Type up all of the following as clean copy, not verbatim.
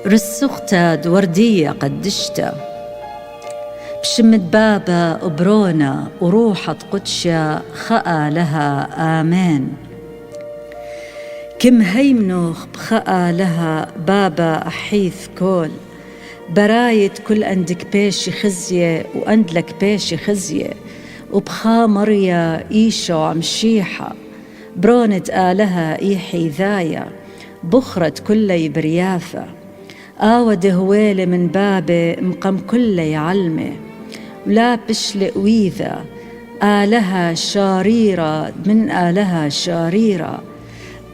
رسختاد وردية قدشتا بشمد بابا برونا وروحة قدشة خاء لها آمين. كم هيمنوخ بخاء لها بابا أحيث كول برايت كل عندك بيشي خزية وعندلك بيشي خزية وبخا مريا إيشو عمشيحة برونت آلها إيحي ذايا بخرت كلي بريافة آود هويلي من بابي مقام كلي علمي ولا بشلق ويذا آلها شاريرة من آلها شاريرة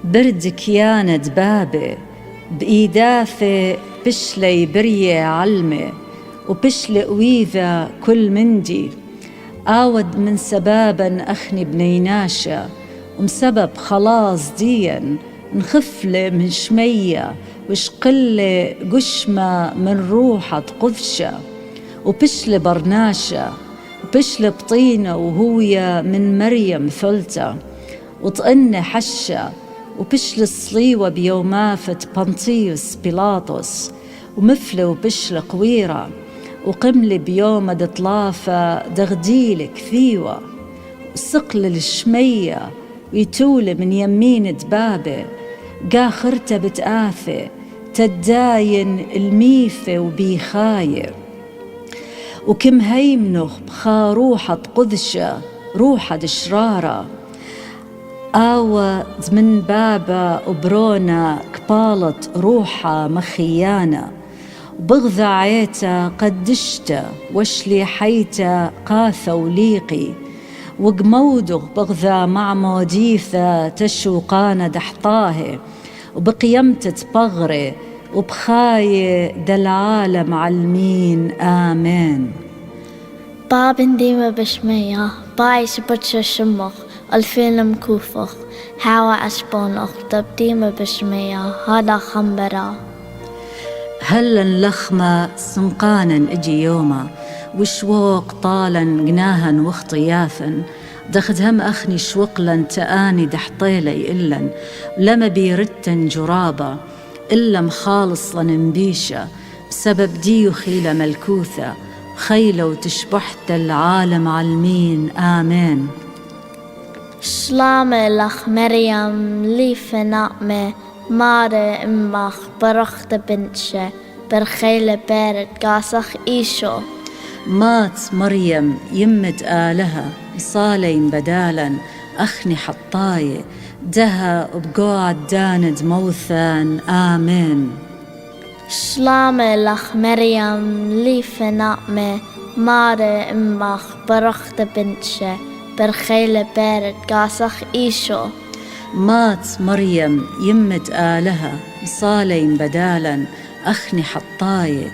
برد كيانت بابي بإيداثي بشلي بريه علمي وبشلق ويذا كل مندي آود من سبابا أخني بنيناشا ومسبب خلاص ديا نخفلي من شمية وشقلي قشمة من روحة قفشة وبشلي برناشة وبشلي بطينة وهوية من مريم ثلتة وطقني حشة وبشلي الصليوة بيومافة بنطيوس بيلاطس ومفلي وبشلي قويرة وقملي بيوم دطلافة دغديلي كثيوة وسقل الشمية ويتولي من يمين دبابي قاخرته بتآثي تداين الميفة وبيخاية وكم هيمنخ بخا روحة قذشة روحة دشرارة آوى من بابا وبرونا كبالت روحة مخيانة وبغذى عيتا قدشتا وشلي حيتا قاثة وليقي وقمودغ بغذى مع موديثة تشوقانة دحطاهي وبقيمتة بغري وبخاية دالعالم علمين آمين. بابن ديما بشمية بايش بتش شمخ الفيلم كوفخ هوا أشبونخ دب ديما بشمية هذا خمبرا هلا لخمة سنقانا اجي يوما وشوق طالا جناها واختياثا دخدهم أخني شوقلا تآني دحطيلي إلا لما بيرتن جرابة إلا مخالص لنبيشة بسبب ديو خيلة ملكوثة خيلة وتشبحت العالم علمين آمين. شلامة لخ مريم لي فناقمة مارة امخ برخت بنتشة برخيلة بارد قاسخ إيشو مات مريم يمت آلها صالين بدالا أخني حطاي دها بقعد داند موثان آمين. شلامة لخ مريم لي فناقمة مارة امخ برخت بنتشة برخيلة بارد قاسخ إيشو مات مريم يمت آلها صالين بدالا أخني حطاي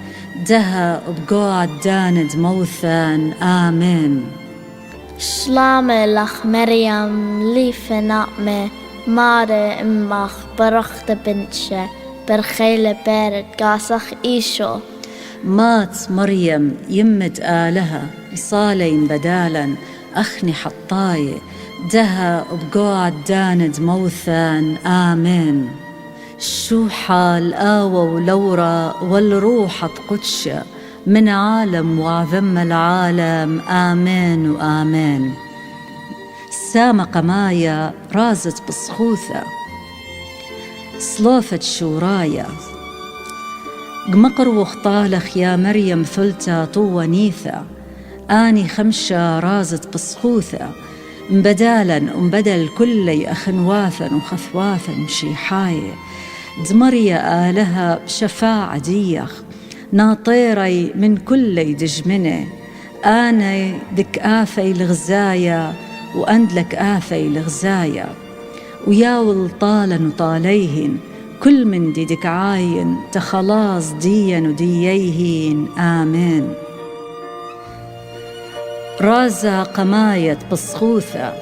دها بقعد داند موثان آمين. شلامة لخ مريم لي فناقمة مارة امخ برخت بنتشة برخيلة بارد قاسخ إيشو مات مريم يمت آلها صالين بدالا أخني حطاي دها بقعد داند موثان آمين. شو حال آوى ولورا والروحة قدشة من عالم وعظم العالم آمين وآمين. سامة قمايا رازت بصخوثة صلوفة شورايا قمقر وخطالخ يا مريم ثلتا طوى نيثة آني خمشة رازت بصخوثة مبدالا ومبدل كلي أخنواثا وخثواثا مشيحاي دمريا آلها بشفاعة ديخ ناطيري من كلي دجمني آني دك آفي لغزايا وأندلك آفي لغزايا وياول طالا وطاليهن كل من دي دك عاين تخلاص ديا ودييهن آمين. رازا قماية بصخوثة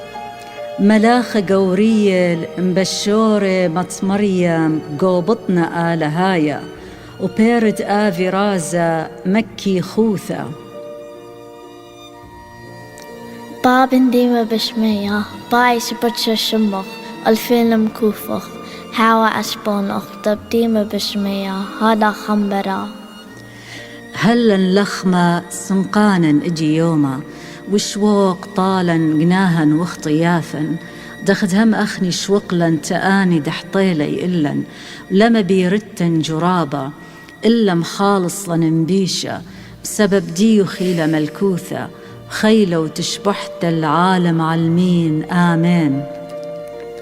ملاخة قورية مبشورة مت مريم قوبطنا آلهايا وبيرد آفي رازا مكي خوثة. بابن ديما بشمية بايش بتش شمخ الفيلم كوفخ هوا أشبونخ تبديم بشمية هذا خمبرا. هلا لخمة سنقانا اجي يوما وشوق طالا جناها واختيافا دخد هم أخني شوقلا تآني دحطيلي إلا لما بيرتن جرابة إلا مخالص لنبيشة بسبب ديو خيلة ملكوثة خيلة وتشبحت العالم عالمين آمين.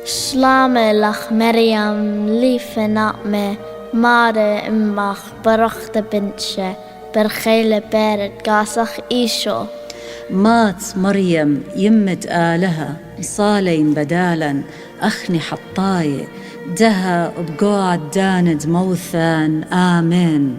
شلامة لخ مريم لي فناقمة مارة إمخ برخت بنتشة برخيلة بارد قاسخ إيشو. مات مريم يمت آلها صالين بدالا أخني حطاي دها بقعد داند موثان آمين.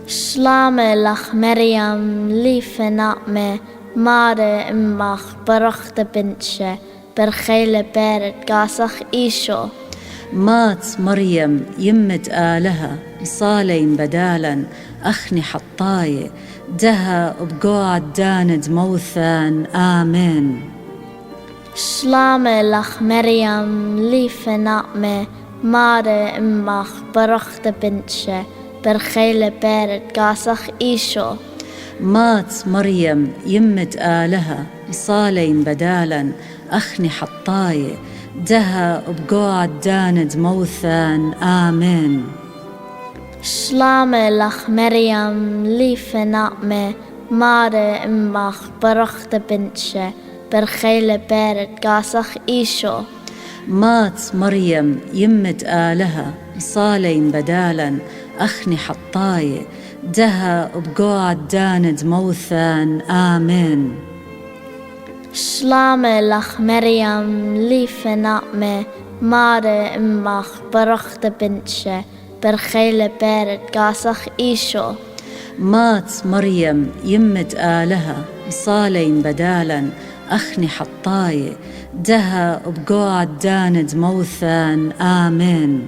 شلامة لخ مريم لي فناقمة مارة إمخ برخت بنتشة برخيلة بارد قاسخ إيشو. مات مريم يمت آلها صالين بدالا أخني حطاي دها بقعد داند موثان آمين. شلامة لخ مريم لي فناقمة مارة إمخ برخت بنتشة برخيلة بارد قاسخ إيشو. مات مريم يمت آلها صالين بدالا أخني حطاي دها بقعد داند موثان آمين. شلامة لخ مريم لي فناقمة مارة إمخ برخت بنتشة برخيلة بارد قاسخ إيشو. مات مريم يمت آلها صالين بدالا أخني حطاي دها بقعد داند موثان آمين. شلامة لخ مريم لي فناقمة مارة إمخ برخت بنتشة برخيلة بارد قاسخ إيشو. مات مريم يمت آلها صالين بدالا أخني حطاي دها بقعد داند موثان آمين.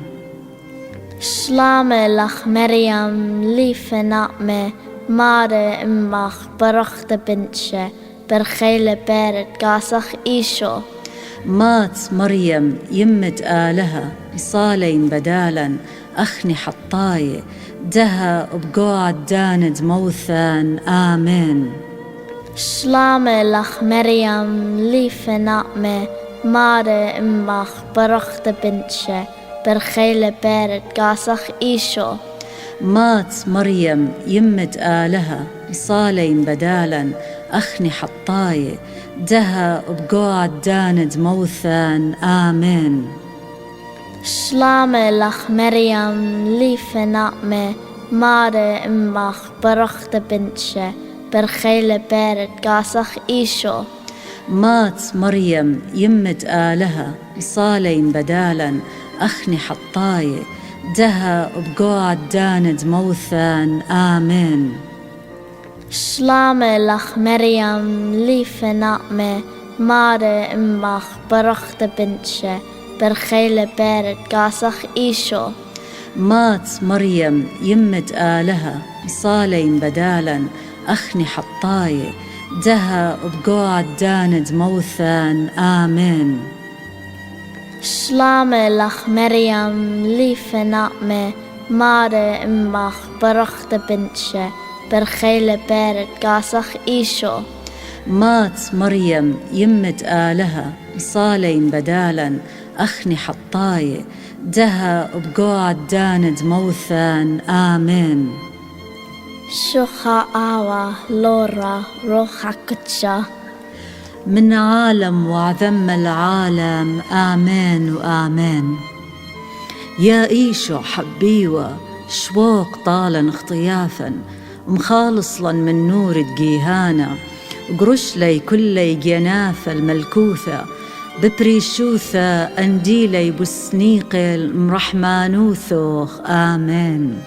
شلامة لخ مريم لي فناقمة مارة إمخ برخت بنتشة برخيلة بارد قاسخ إيشو. مات مريم يمت آلها صالين بدالا أخني حطاي دها بقعد داند موثان آمين. شلامة لخ مريم لي فناقمة مارة إمخ برخت بنتشة برخيلة بارد قاسخ إيشو. مات مريم يمت آلها صالين بدالا أخني حطاي دها بقعد داند موثان آمين. شلامة لخ مريم لي فناقمة مارة إمخ برخت بنتشة برخيلة بارد قاسخ إيشو. مات مريم يمت آلها صالين بدالا أخني حطاي دها بقعد داند موثان آمين. شلامة لخ مريم لي فناقمة مارة إمخ برخت بنتشة برخيلة بارد قاسخ إيشو. مات مريم يمت آلها صالين بدالا أخني حطاي دها بقعد داند موثان آمين. شلامة لخ مريم لي فناقمة مارة إمخ برخت بنتشة برخيلة بارد قاسخ إيشو. مات مريم يمت آلها صالين بدالا أخني حطاي دها بقعد داند موثان آمين. شوخا آوى لورا روحا كتشا من عالم وعذم العالم آمين وآمين. يا إيشو حبيوة شوق طالا اختيافا مخالصلا من نور الجيهانة قرش لي كلي جناف الملكوثة ببريشوثة أنديلي بسنيقل مرحمانوثوخ آمين.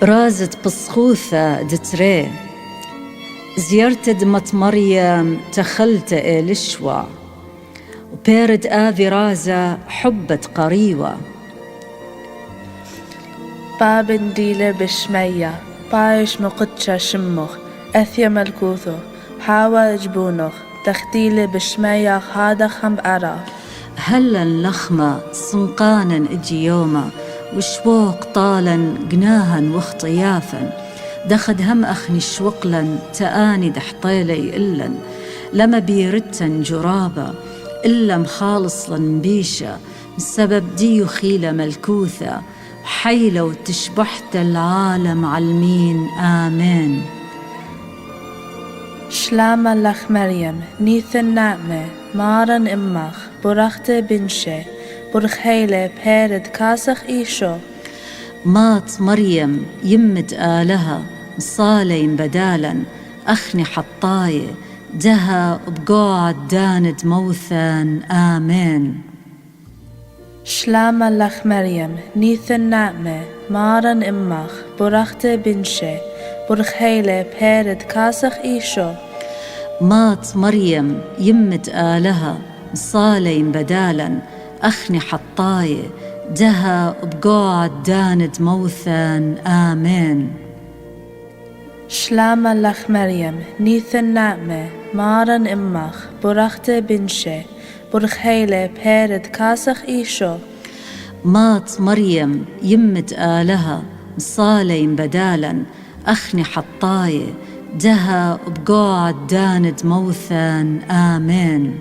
رازت بصخوثة دتري زيارت دمت مريم تخلت إلشوا وبيرد آذي رازة حبت قريوة. باب ديلة بشمية بايش مقدشة شمخ أثيا ملكوثو حاوى جبونخ تختيلة بشمية هذا خم أرى. هلا لخمة صنقانا اجي يوما وشوق طالا جناها واختيافا دخد هم أخني شوقلا تآني دحطيلي إلا لما بيرتن جرابة إلا مخالص لنبيشة السبب ديو خيلة ملكوثة وحيلة وتشبحت العالم عالمين آمين. شلام لخ مريم نيث النعمة مارن إمخ برخت بنشة برخيلة بهرد كاسخ إيشو مات مريم يمت آلها صالين بدالا أخني حطاية دها بقاعد داند موثان آمين. شلام لخ مريم نيث النعمة مارن إمخ برخت بنشة برخيلة بهرد كاسخ إيشو مات مريم يمت آلها صالين بدالا أخني حطاية دها بقاعد داند موثان آمين. شلام لخ مريم نيث النعمة مارن إمخ برخت بنشة برخيلة بهرد كاسخ إيشو مات مريم يمت آلها صالين بدالا أخني حطاية دها بقاعد داند موثان آمين.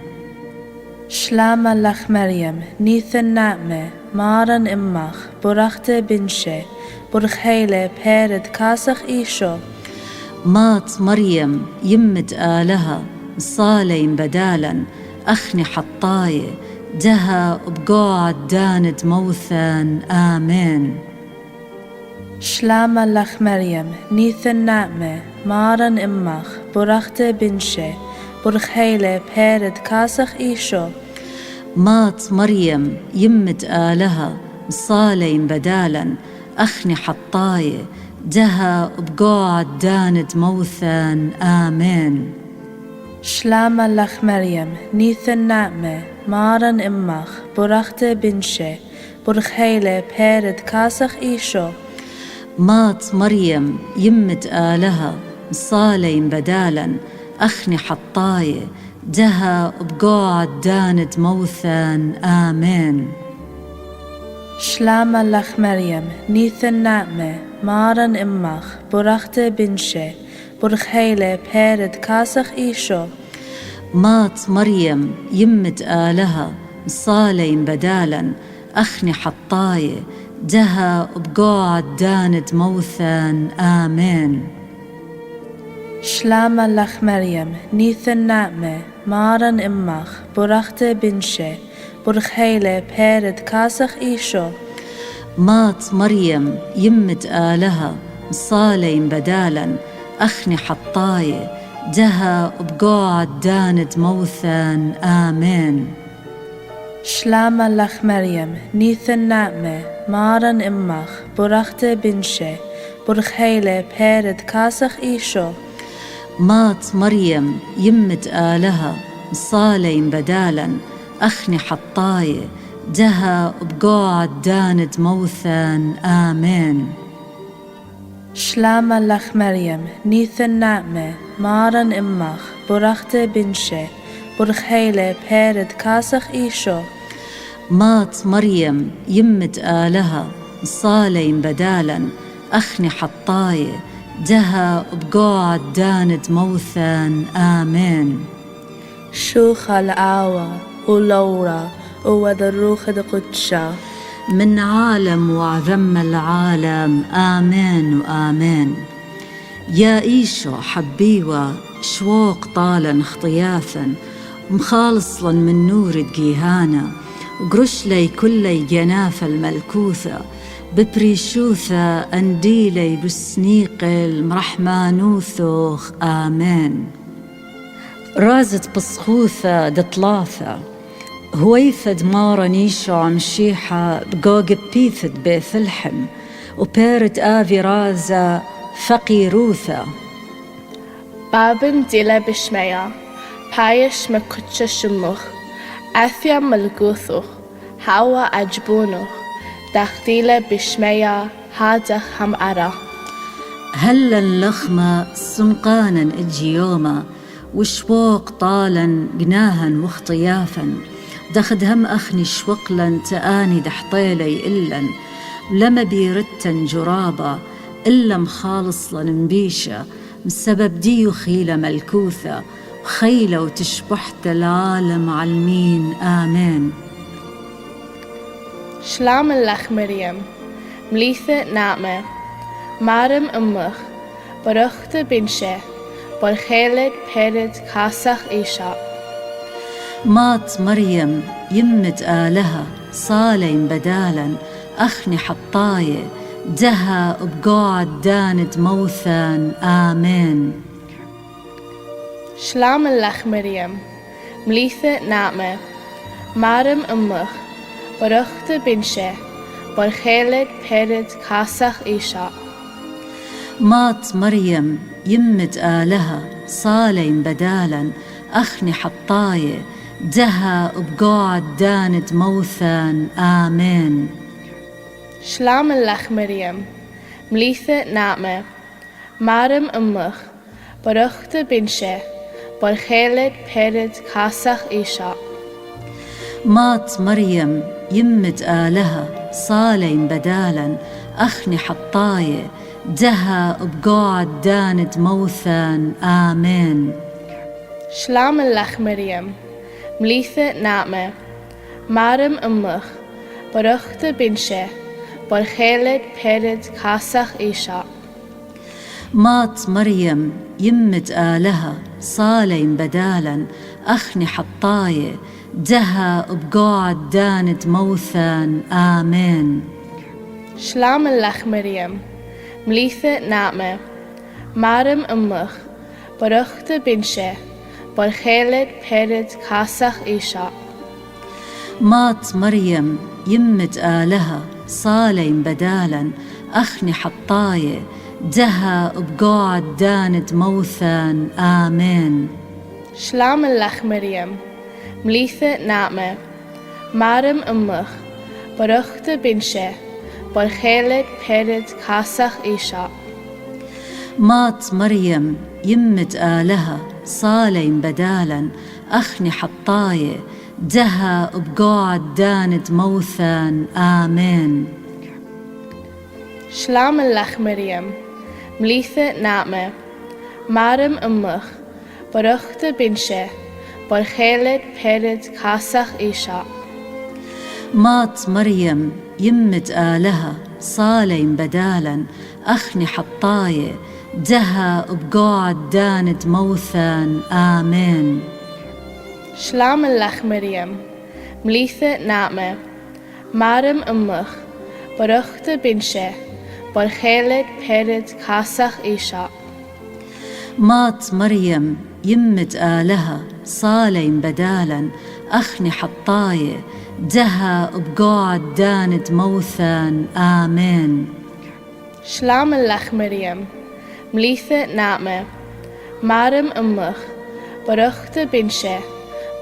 شلام لخ مريم نيث النعمة مارن إمخ برخت بنشة برخيلة بهرد كاسخ إيشو مات مريم يمت آلها صالين بدالا أخني حطاية دها بقاعد داند موثان آمين. شلام لخ مريم نيث النعمة مارن إمخ برخت بنشة برخيلة بهرد كاسخ إيشو مات مريم يمت آلها صالين بدالا أخني حطاية دها بقاعد داند موثان آمين. شلام لخ مريم نيث النعمة مارن إمخ برخت بنشة برخيلة بهرد كاسخ إيشو مات مريم يمت آلها صالين بدالا أخني حطاية دها بقاعد داند موثان آمين. شلام لخ مريم نيث النعمة مارن إمخ برخت بنشة برخيلة بهرد كاسخ إيشو مات مريم يمت آلها صالين بدالا أخني حطاية دها بقاعد داند موثان آمين. شلام لخ مريم نيث النعمة مارن إمخ برخت بنشة برخيلة بهرد كاسخ إيشو مات مريم يمت آلها صالين بدالا أخني حطاية دها بقاعد داند موثان آمين. شلام لخ مريم نيث النعمة مارن إمخ برخت بنشة برخيلة بهرد كاسخ إيشو مات مريم يمت آلها صالين بدالا أخني حطاية دها بقاعد داند موثان آمين. شلام لخ مريم نيث النعمة مارن إمخ برخت بنشة برخيلة بهرد كاسخ إيشو مات مريم يمت آلها صالين بدالا أخني حطاية دها بقاعد داند موثان آمين. شوخ العاوة ولورا وذروخ قدشا من عالم وعذم العالم آمين وآمين. يا إيشو حبيوة شوق طالا اختيافا مخالصلا من نور دقيهانا وقرش لي كل جناف الملكوثة ببريشوثة أنديلي بسنيقل مرحمانوثوخ آمين. رازت بصخوثة دطلاثة هويثد مارا نيشو عمشيحة بقوق بيثد بيثلحم وبيرت آفي رازة فقيروثة بابن ديلا بشميا بايش مكتش شمخ أثيا ملقوثوخ هوا أجبونوخ دخديلا بشميا هادخ هم أرى هلا لخمة سنقانا اجي يوما وشوق طالا جناها واختيافا دخد هم أخني شوقلن تآني دحطيلي إلن لما بيرتن جرابة إلا مخالص لنبيشة بسبب ديو خيلة ملكوثة وخيلة وتشبحت العالم عالمين آمين. شلام اللخ مريم مليثة نعمة مارم أمخ برخت بنشه برخيلد بيرد كاسخ إيشا. مات مريم يمت آلها صالين بدالا أخني حطاية دها بقاعد داند موثان آمين. شلام اللخ مريم مليثة نعمة مارم أمخ برخت بنشه برخيلد بيرد كاسخ إيشا. مات مريم يمت آلها صالين بدالا أخني حطاية دها بقاعد داند موثان آمين. شلام اللخ مريم مليثة نعمة مارم أمخ برخت بنشه برخيلد بيرد كاسخ إيشا. مات مريم يمت آلها صالين بدالا أخني حطاية دها بقاعد داند موثان آمين. شلام اللخ مريم مليثة نعمة مارم أمخ برخت بنشه برخيلد بيرد كاسخ إيشا. مات مريم يمت آلها صالين بدالا أخني حطاية دها بقاعد داند موثان آمين. شلام اللخ مريم مليثة نعمة مارم أمخ برخت بنشه برخيلد بيرد كاسخ إيشا. مات مريم يمت آلها صالين بدالا أخني حطاية دها بقاعد داند موثان آمين. شلام اللخ مريم مليثة نعمة مارم أمخ برخت بنشه برخيلد بيرد كاسخ إيشا. مات مريم يمت آلها صالين بدالا أخني حطاية دها بقاعد داند موثان آمين. شلام اللخ مريم مليثة نعمة مارم أمخ برخت بنشه برخيلد بيرد كاسخ إيشا. مات مريم يمت آلها صالين بدالا أخني حطاية دها بقاعد داند موثان آمين. شلام اللخ مريم مليثة نعمة مارم أمخ برخت بنشه برخيلد بيرد كاسخ إيشا. مات مريم يمت آلها صالين بدالا أخني حطاية دها بقاعد داند موثان آمين. شلام اللخ مريم مليثة نعمة مارم أمخ برخت بنشه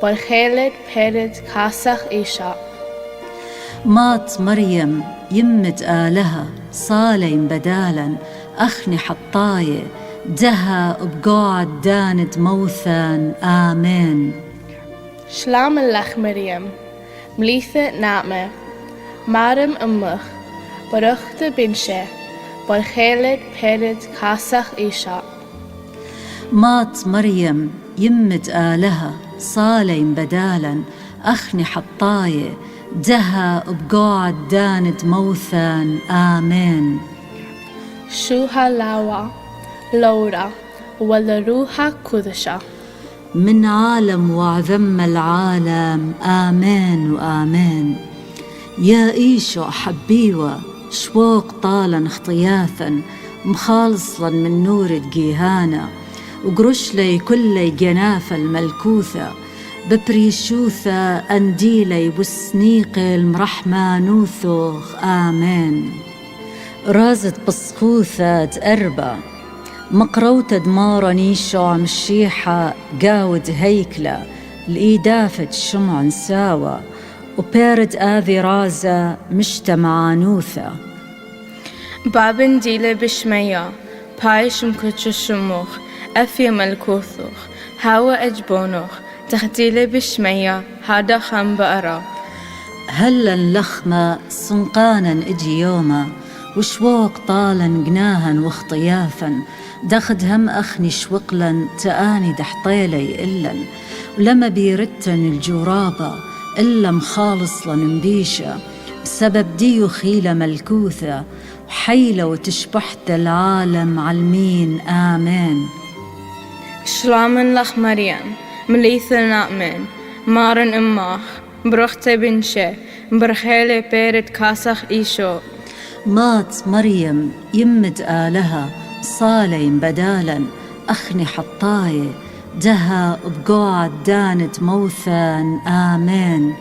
برخيلد بيرد كاسخ إيشا. مات مريم يمت آلها صالين بدالا أخني حطاية دها بقاعد داند موثان آمين. شلام اللخ مريم مليثة نعمة مارم أمخ برخت بنشه برخيلد بيرد كاسخ إيشا. مات مريم يمت آلها صالين بدالا أخني حطاية دها بقاعد داند موثان آمين. شوها لاوا لورا والروحا كدشا من عالم وعذم العالم آمين وآمين. يا إيشو حبيوة شوق طالا اختياثا مخالصلا من نور جيهانا وقرش لي كل جنافة الملكوثة ببريشوثة أنديلي بسنيق المرحمة نوثوخ آمين. رازت بسخوثة أربع مقروتة دمارة نيشو عم الشيحة قاود هيكلة الإيدافة شمع نساوة وبيرد آذي رازة مجتمع نوثة. بابن ديلة بشمية بايش مكتش شموخ أفي ملكوثوخ هوا أجبونوخ تختيلي بشمية هذا خنبرة. هلا اللخمة سنقانا اجي يوما وشوق طالا جناها واخطيافا دخد هم أخني شوقلا تآني دحطيلي إلا ولما بيرتن الجرابة إلا مخالص لنبيشة بسبب ديو خيلة ملكوثة وحيلة وتشبحت العالم علمين آمين. شلامن لخ مريم مليث نأمن مارن إماخ برخت بنشة برخيلة بيرت كاسخ إيشو. مات مريم يمد آلها صالين بدالا أخني حطاية دها بقعد دانت موثان آمين.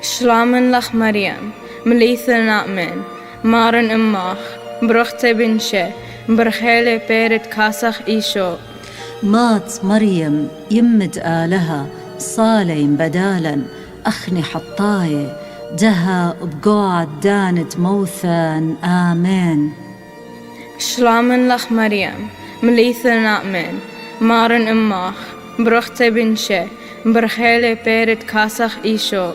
شلامن لخ مريم مليث نأمن مارن إماخ برخت بنشة برخيلة بيرت كاسخ إيشو. مات مريم يمد آلها صالين بدالا أخني حطاية دها بقعد دانت موثان آمين. شلامن لخ مريم مليث نأمن مارن إماخ برخت بنشة برخيلة بيرت كاسخ إيشو.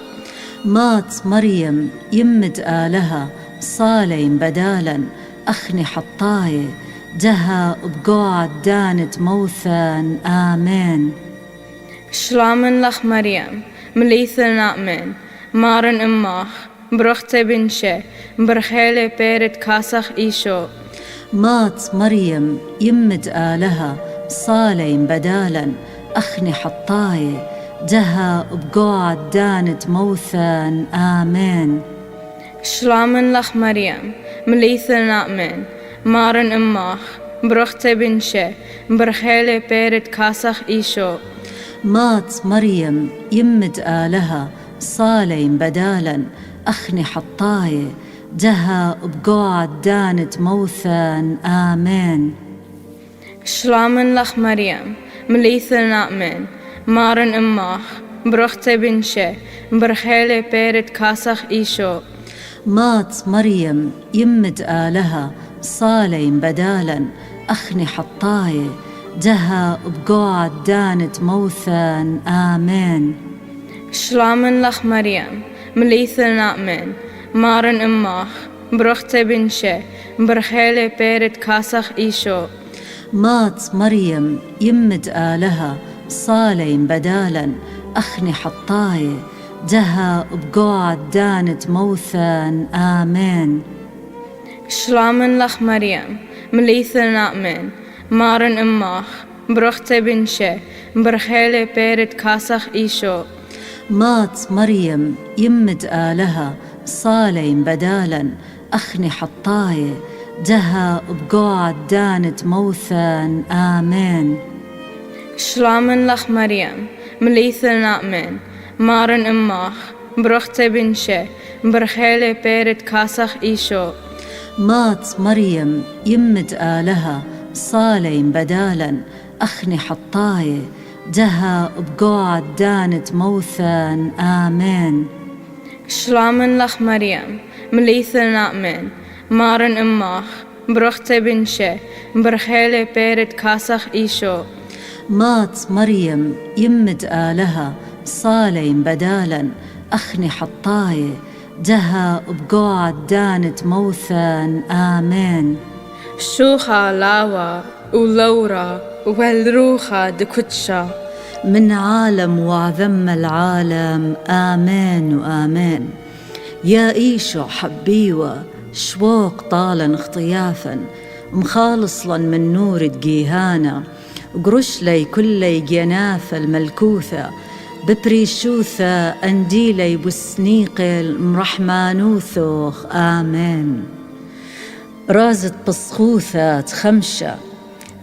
مات مريم يمد آلها صالين بدالا أخني حطاية دها بقعد دانت موثان آمين. شلامن لخ مريم مليث نأمن مارن إماخ برخت بنشة برخيلة بيرت كاسخ إيشو. مات مريم يمد آلها صالين بدالا أخني حطاية دها بقعد دانت موثان آمين. شلامن لخ مريم مليث نأمن مارن إماخ برخت بنشة برخيلة بيرت كاسخ إيشو. مات مريم يمد آلها صالين بدالا أخني حطاية دها بقعد دانت موثان آمين. شلامن لخ مريم مليث نأمن مارن إماخ برخت بنشة برخيلة بيرت كاسخ إيشو. مات مريم يمد آلها صالين بدالا أخني حطاية دها بقعد دانت موثان آمين. شلامن لخ مريم مليث نأمن مارن إماخ برخت بنشة برخيلة بيرت كاسخ إيشو. مات مريم يمد آلها صالين بدالا أخني حطاية دها بقعد دانت موثان آمين. شلامن لخ مريم مليث نأمن مارن إماخ برخت بنشة برخيلة بيرت كاسخ إيشو. مات مريم يمد آلها صالين بدالا أخني حطاية دها بقعد دانت موثان آمين. شلامن لخ مريم مليث نأمن مارن إماخ برخت بنشة برخيلة بيرت كاسخ إيشو. مات مريم يمد آلها صالين بدالا أخني حطاية دها بقعد دانت موثان آمين. شلامن لخ مريم مليث نأمن مارن إماخ برخت بنشة برخيلة بيرت كاسخ إيشو. مات مريم يمد آلها صالين بدالا أخني حطاية دها بقعد دانت موثان آمين. شوخا لاوا ولورا والروخا دكتشا من عالم وعذم العالم آمين وآمين. يا إيشو حبيوة شوق طالا اختيافا مخالصلا من نور دقيهانا قرش لي كل جناف الملكوثة ببريشوثة أنديلي بسنيقل مرحمانوثوخ آمين. رازت بصخوثة تخمشة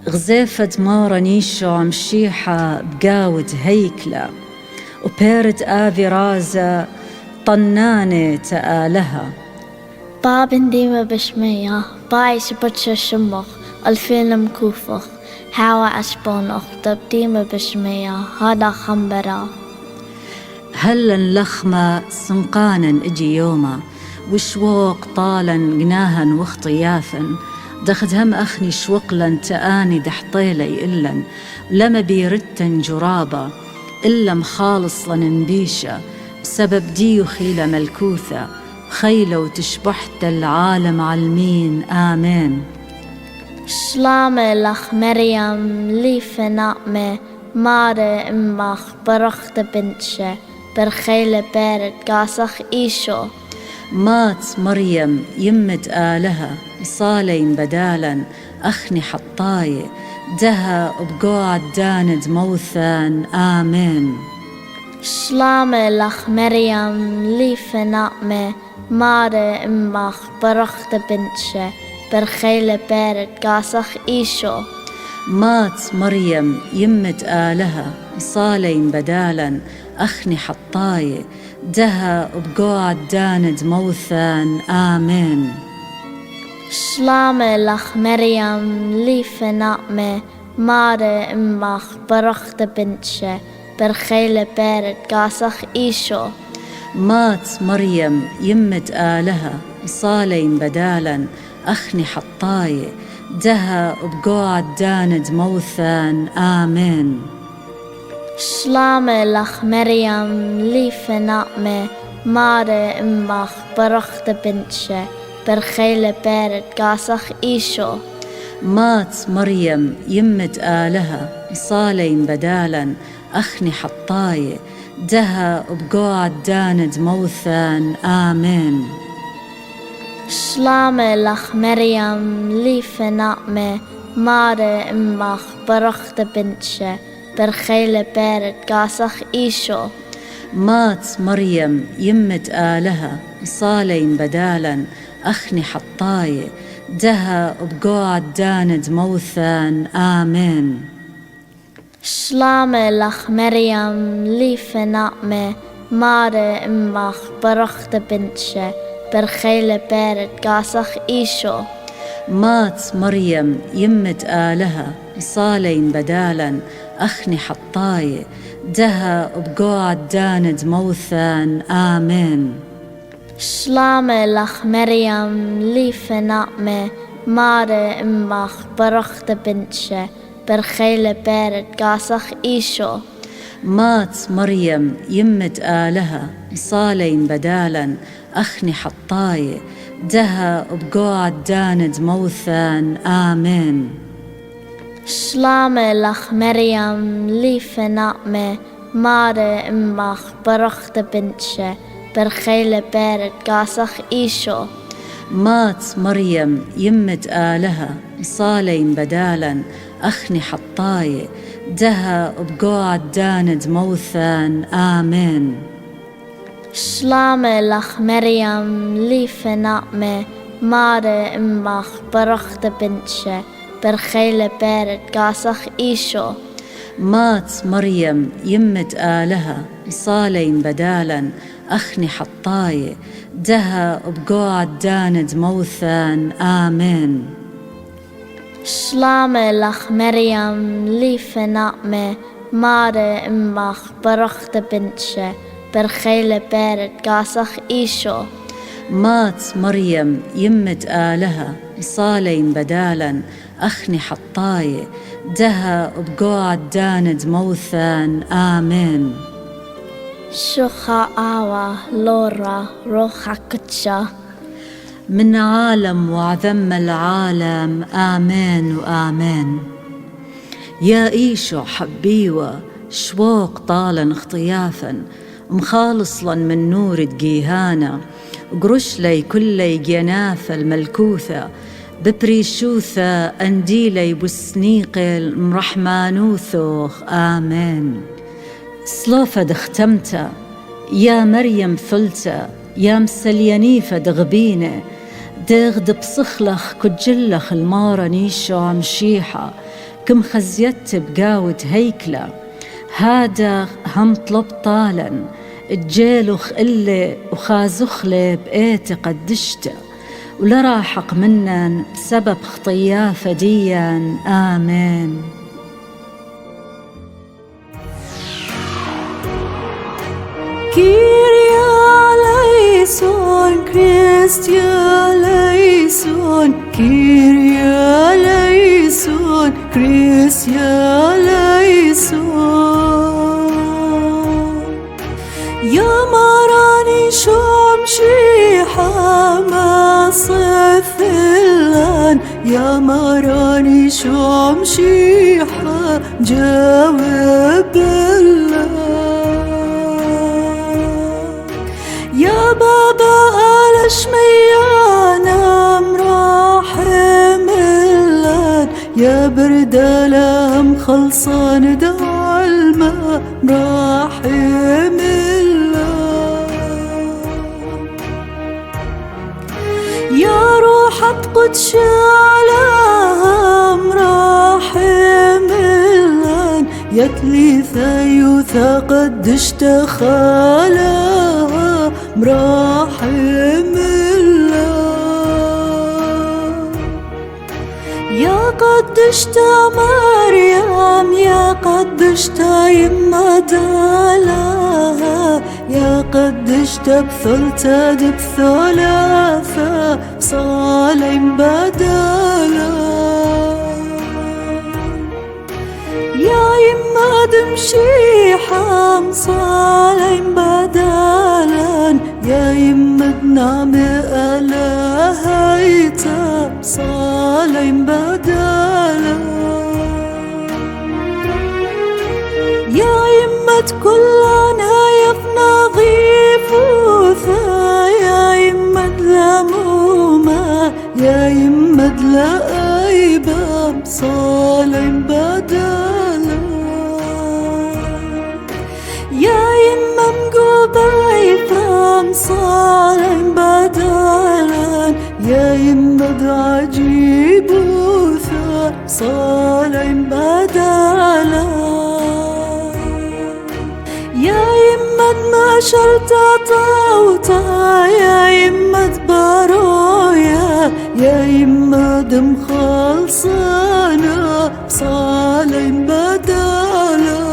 غزيفة مارا نيشو عمشيحة بقاود هيكلة وبيرت آفي رازة طنانة تآلها. باب ديما بشمية باي سبتش شمخ الفين مكوفخ هوا أسبونخ ديما بشمية هذا خنبرة. هلا اللخمة سنقانا اجي يوما وشوق طالا جناها واخطيافا دخد هم أخني شوقلا تآني دحطيلي إلا لما بيرتن جرابة إلا مخالص لننبيشة بسبب ديو خيلة ملكوثة خيلة وتشبحت العالم عالمين آمين. شلامة لخ مريم ليف نعمة مارة إمخ برخت بنتشة برخيلة بارد قاسخ إيشو. مات مريم يمت آلها صالين بدالا أخني حطاي دها بقعد داند موثان آمين. شلامة لخ مريم ليف نعمة مارة إمخ برخت بنتشة برخيلة بارد قاسخ إيشو. مات مريم يمت آلها صالين بدالا أخني حطاي دها بقعد داند موثان آمين. شلامة لخ مريم ليف نعمة مارة إمخ برخت بنتشة برخيلة بارد قاسخ إيشو. مات مريم يمت آلها صالين بدالا أخني حطاي دها بقعد داند موثان آمين. شلامة لخ مريم ليف نعمة مارة إمخ برخت بنتشة برخيلة بارد قاسخ إيشو. مات مريم يمت آلها صالين بدالا أخني حطاي دها بقعد داند موثان آمين. شلامة لخ مريم ليف نعمة مارة إمخ برخت بنتشة برخيلة بارد قاسخ إيشو. مات مريم يمت آلها صالين بدالا أخني حطاي دها بقعد داند موثان آمين. شلامة لخ مريم ليف نعمة مارة إمخ برخت بنتشة برخيلة بارد قاسخ إيشو. مات مريم يمت آلها صالين بدالا أخني حطاي دها بقعد داند موثان آمين. شلامة لخ مريم ليف نعمة مارة إمخ برخت بنتشة برخيلة بارد قاسخ إيشو. مات مريم يمت آلها صالين بدالا أخني حطاي دها بقعد داند موثان آمين. شلامة لخ مريم ليف نعمة مارة إمخ برخت بنتشة برخيلة بارد قاسخ إيشو. مات مريم يمت آلها صالين بدالا أخني حطاي دها بقعد داند موثان آمين. شلامة لخ مريم ليف نعمة مارة إمخ برخت بنتشة برخيلة بارد قاسخ إيشو. مات مريم يمت آلها صالين بدالا أخني حطاي دها بقعد داند موثان آمين. شلامة لخ مريم ليف نعمة مارة إمخ برخت بنتشة برخيلة بارد قاسخ إيشو. مات مريم يمت آلها صالين بدالا أخني حطاي دها بقعد داند موثان آمين. شخا آوى لورا روحا كتشا من عالم وعذم العالم آمين وآمين. يا إيشو حبيوة شوق طالا اختيافا مخالصلا من نور دقيهانا قرش لي كل جناف الملكوثة ببريشوثة أنديلي بسنيقل مرحمانوثوخ آمين. سلوفة اختمتا يا مريم فلتا يا مسليانيفة دغبينة دغد بصخلخ كجلخ المارة نيشو عمشيحة كم خزيت بقاوة هيكلة هادا هم طلب طالا الجيلخ اللي وخازخلي بقيت قدشته ولراحق منن سبب خطيا فديا آمين. Kyrie eleison, Christe eleison, Kyrie eleison, Christe eleison. شوم شيحة جاوب الله يا بابا آل شميانا مراحم اللان يا برد لهم خلصان دع الماء مراحم الله يا روح قدش علىهم راحم اللان يا تليثة يوثى قدش تخالها مراحم الله يا قدش تا مريم يا قدش تا يما دالها يا قدش تبثلت بثلاثة صالم بدلا يا يما دمشي حام صالم بدلا يا يما دنام ألا هيتا صالم بدلا يا يما كلنا يفنى ضيف وثا يا يما ذمومة يا يما دلائبة صالم بدلا يا يما مقوبة ثام صالم بدلا يا يما عجيب وثا صالم بدلا يا يمد ما شرطة طوطة يا يمد بارويا يا يمد مخلصانا صالم بدلا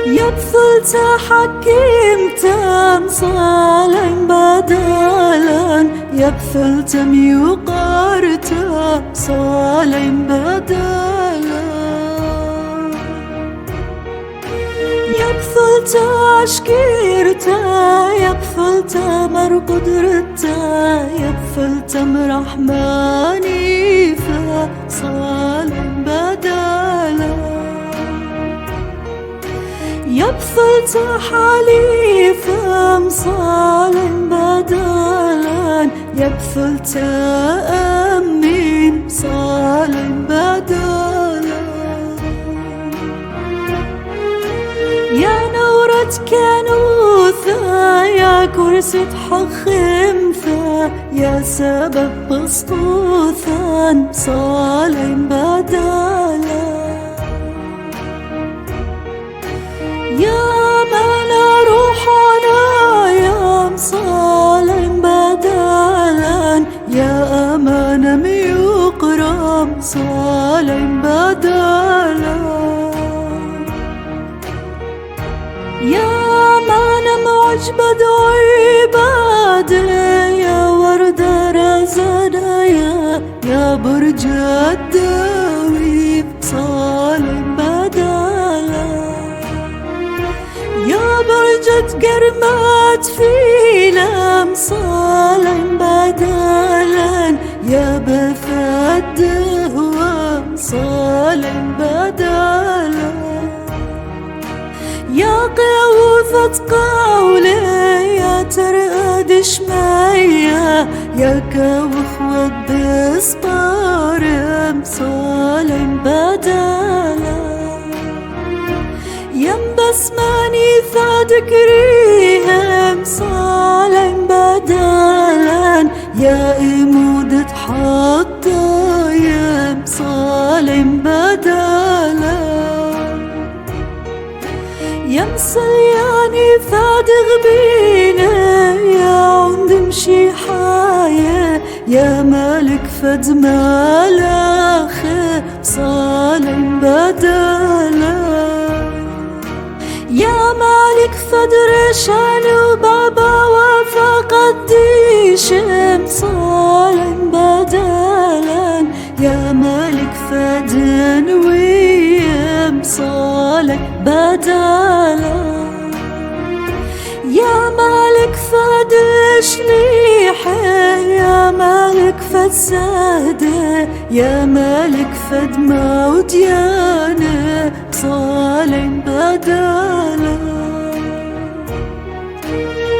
يبثل تحكيم تام صالم بدلا يبثل تم يقارتا صالم بدلا يبثل تاشكيرتا يبثل تمر قدرتا يبثل تم رحماني فصالم بدلا يبثل تحاليفا صالم بدلا يبثل تأمين صالم بدلا يا نورة كانوثا يا كرسي حخمثا يا سبب بسطوثا صالم بدلا يا أمانة روحنا يا صالم بدلا يا أمانة ميقرم صالم بدلا يا أمانة معجبة عبادة يا وردة رزانة يا برج الدوي صالم بدلا يا برجة قرمات في لم صالم بدلا يا بث الدهوة صالم بدلا يا قوثة قولي يا ترقد شمية يا كوخ والدسبارم صالم بدلا ينبس ماني ثادك ريهم صالم بدلا يا إمودة حطة يم صالم بدلا يمسلياني فادغ بينا يا عند مشي حاية يا مالك فد مالاخ صالم بدلا يا مالك فدر شان وبابا وفقديش صالم بدلا يا مالك فدن ويم صالم بدلا يا مالك فدش ليحة يا مالك فد سهدة يا مالك فد موت يانا صالم بدالا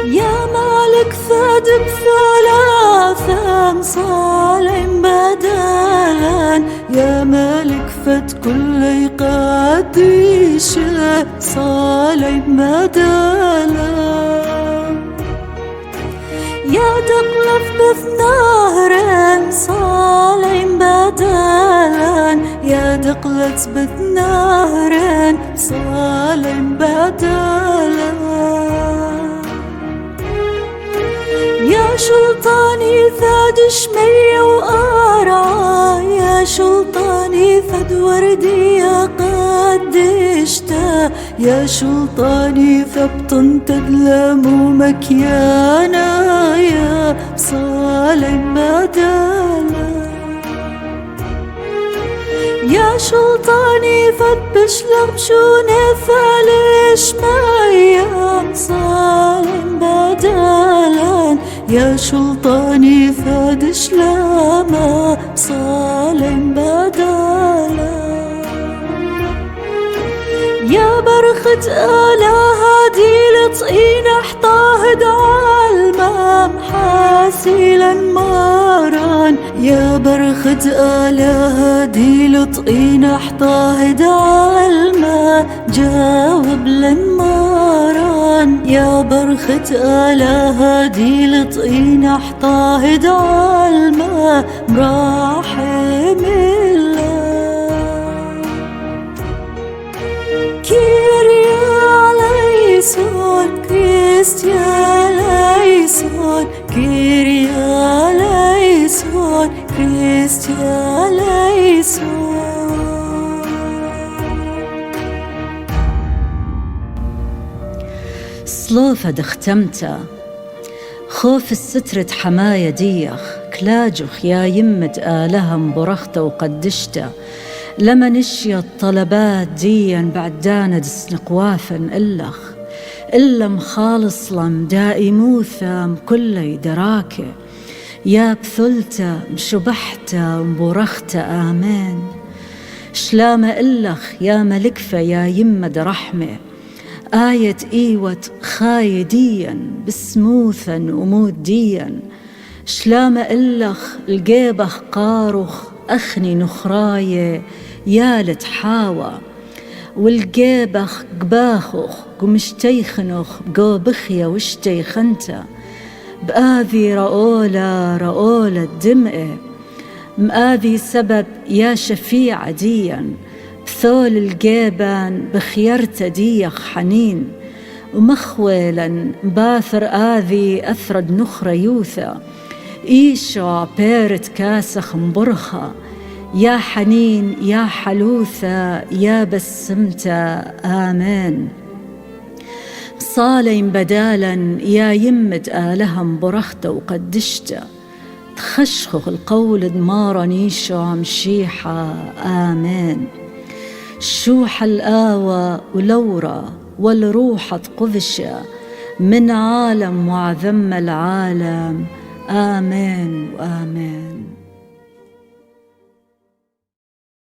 يا مالك فد بثلاثة صالم بدالا يا مالك فد كل يقديشه صالم بدالا يا تقلف بثنهرن صالم بدالا يا تقلت بثنهرن صالم بدالا يا شلطاني ثاد شمية وقارعة يا شلطاني ثاد وردي قدشته يا شلطاني ثبطن تدلم ومكيانا يا صالم بدالا يا شلطاني فتبش لغشوني ثالش مايام صالم بدالا يا شلطاني فادش لما صالم بدالا يا برخة آلها دي لطقين احطاهد عالمام حاسيلا ماران يا برخة آلها دي لطقين احطاهد عالمام جاوب للماران يا برخة آلها دي لطقين احطاهد عالمام راحم الله Kyrie eleison, Christia eleison, Kyrie eleison, Christia eleison. صلوفة دختمتا خوف السترة حماية ديخ كلاجخ يا يمد آلهم برخته وقدشته لما نشي الطلبات ديا بعد داند سنقوافا إلخ إلا مخالص لم دائموثا كل دراكه يا بثلته مشبحته ومبرخته آمين شلام إلخ يا ملكفة يا يمد رحمه آية إيوت خايديا بسموثا وموديا شلام إلخ الجيبخ قارخ أخني نخراية يا لتحاوى والجيبخ قباخخ قمشتيخنخ بقوبخيا وشتيخنتا بآذي رؤولة دمئة مآذي سبب يا شفيع ديا بثول الجيبان بخيرت ديخ حنين ومخويلا باثر آذي أثرد نخرة يوثا إيشا بيرت كاسخ مبرخة يا حنين يا حلوثة يا بسمتة آمين صالين بدالا يا يمد آلهم برخته وقدشته تخشخخ القول دمارا نيشا مشيحة آمين شوح الآوى ولورا والروح قذشة من عالم وعذم العالم آمين وآمين.